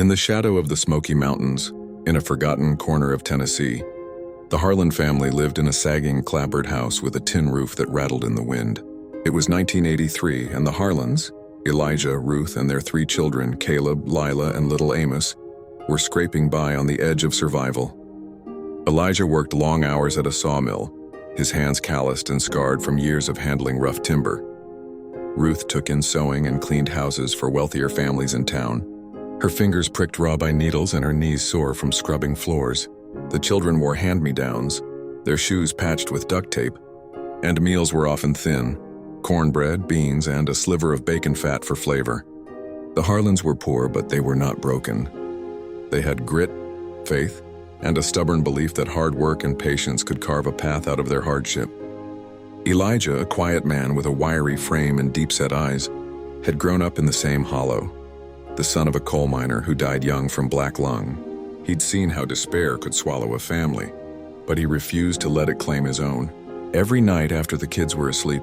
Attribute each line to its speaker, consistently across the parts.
Speaker 1: In the shadow of the Smoky Mountains, in a forgotten corner of Tennessee, the Harlan family lived in a sagging, clapboard house with a tin roof that rattled in the wind. It was 1983, and the Harlans, Elijah, Ruth, and their 3 children, Caleb, Lila, and little Amos, were scraping by on the edge of survival. Elijah worked long hours at a sawmill, his hands calloused and scarred from years of handling rough timber. Ruth took in sewing and cleaned houses for wealthier families in town. Her fingers pricked raw by needles and her knees sore from scrubbing floors. The children wore hand-me-downs, their shoes patched with duct tape, and meals were often thin: cornbread, beans, and a sliver of bacon fat for flavor. The Harlans were poor, but they were not broken. They had grit, faith, and a stubborn belief that hard work and patience could carve a path out of their hardship. Elijah, a quiet man with a wiry frame and deep-set eyes, had grown up in the same hollow. The son of a coal miner who died young from black lung. He'd seen how despair could swallow a family, but he refused to let it claim his own. Every night after the kids were asleep,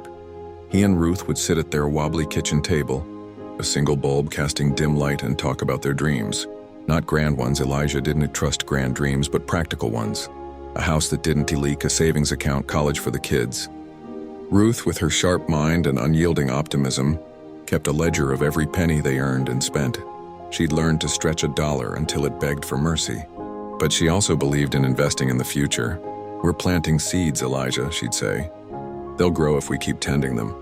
Speaker 1: he and Ruth would sit at their wobbly kitchen table, a single bulb casting dim light, and talk about their dreams. Not grand ones. Elijah didn't trust grand dreams, but practical ones. A house that didn't leak, a savings account, college for the kids. Ruth, with her sharp mind and unyielding optimism, kept a ledger of every penny they earned and spent. She'd learned to stretch a dollar until it begged for mercy. But she also believed in investing in the future. "We're planting seeds, Elijah," she'd say. "They'll grow if we keep tending them."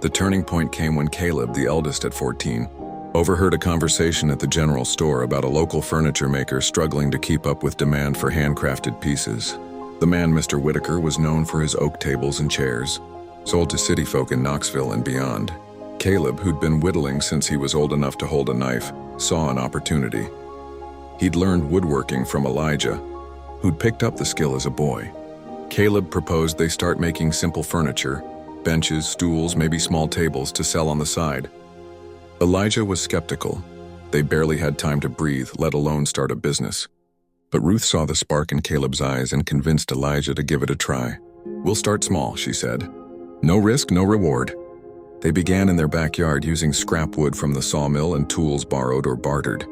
Speaker 1: The turning point came when Caleb, the eldest at 14, overheard a conversation at the general store about a local furniture maker struggling to keep up with demand for handcrafted pieces. The man, Mr. Whitaker, was known for his oak tables and chairs, sold to city folk in Knoxville and beyond. Caleb, who'd been whittling since he was old enough to hold a knife, saw an opportunity. He'd learned woodworking from Elijah, who'd picked up the skill as a boy. Caleb proposed they start making simple furniture, benches, stools, maybe small tables, to sell on the side. Elijah was skeptical. They barely had time to breathe, let alone start a business. But Ruth saw the spark in Caleb's eyes and convinced Elijah to give it a try. "We'll start small," she said. "No risk, no reward." They began in their backyard using scrap wood from the sawmill and tools borrowed or bartered.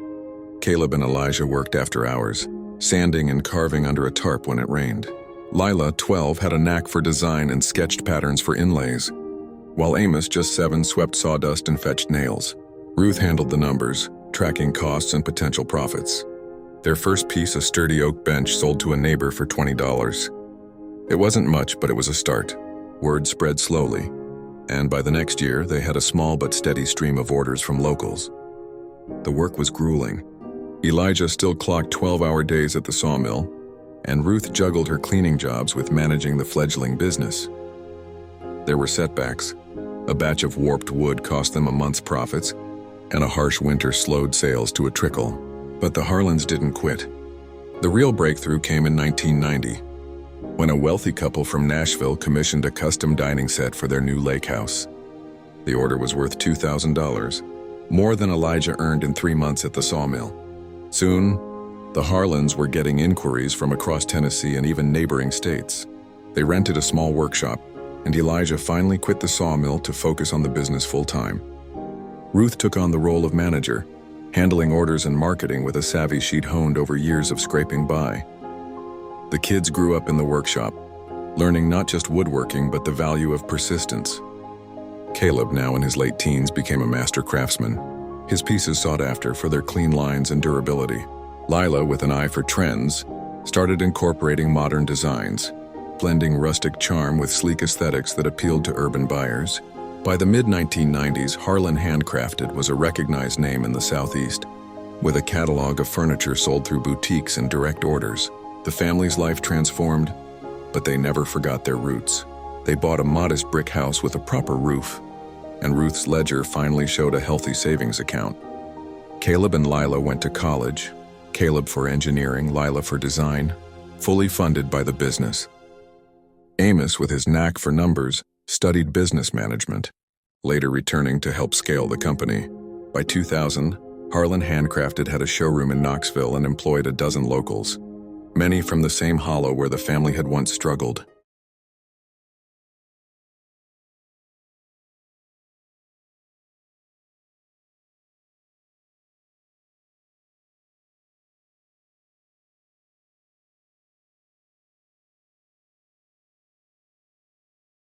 Speaker 1: Caleb and Elijah worked after hours, sanding and carving under a tarp when it rained. Lila, 12, had a knack for design and sketched patterns for inlays, while Amos, just 7, swept sawdust and fetched nails. Ruth handled the numbers, tracking costs and potential profits. Their first piece, a sturdy oak bench, sold to a neighbor for $20. It wasn't much, but it was a start. Word spread slowly, and by the next year, they had a small but steady stream of orders from locals. The work was grueling. Elijah still clocked 12-hour days at the sawmill, and Ruth juggled her cleaning jobs with managing the fledgling business. There were setbacks. A batch of warped wood cost them a month's profits, and a harsh winter slowed sales to a trickle. But the Harlans didn't quit. The real breakthrough came in 1990, when a wealthy couple from Nashville commissioned a custom dining set for their new lake house. The order was worth $2,000, more than Elijah earned in 3 months at the sawmill. Soon, the Harlans were getting inquiries from across Tennessee and even neighboring states. They rented a small workshop, and Elijah finally quit the sawmill to focus on the business full-time. Ruth took on the role of manager, handling orders and marketing with a savvy she'd honed over years of scraping by. The kids grew up in the workshop, learning not just woodworking but the value of persistence. Caleb, now in his late teens, became a master craftsman, his pieces sought after for their clean lines and durability. Lila, with an eye for trends, started incorporating modern designs, blending rustic charm with sleek aesthetics that appealed to urban buyers. By the mid-1990s, Harlan Handcrafted was a recognized name in the Southeast, with a catalog of furniture sold through boutiques and direct orders. The family's life transformed, but they never forgot their roots. They bought a modest brick house with a proper roof, and Ruth's ledger finally showed a healthy savings account. Caleb and Lila went to college, Caleb for engineering, Lila for design, fully funded by the business. Amos, with his knack for numbers, studied business management, later returning to help scale the company. By 2000, Harlan Handcrafted had a showroom in Knoxville and employed a dozen locals, many from the same hollow where the family had once struggled.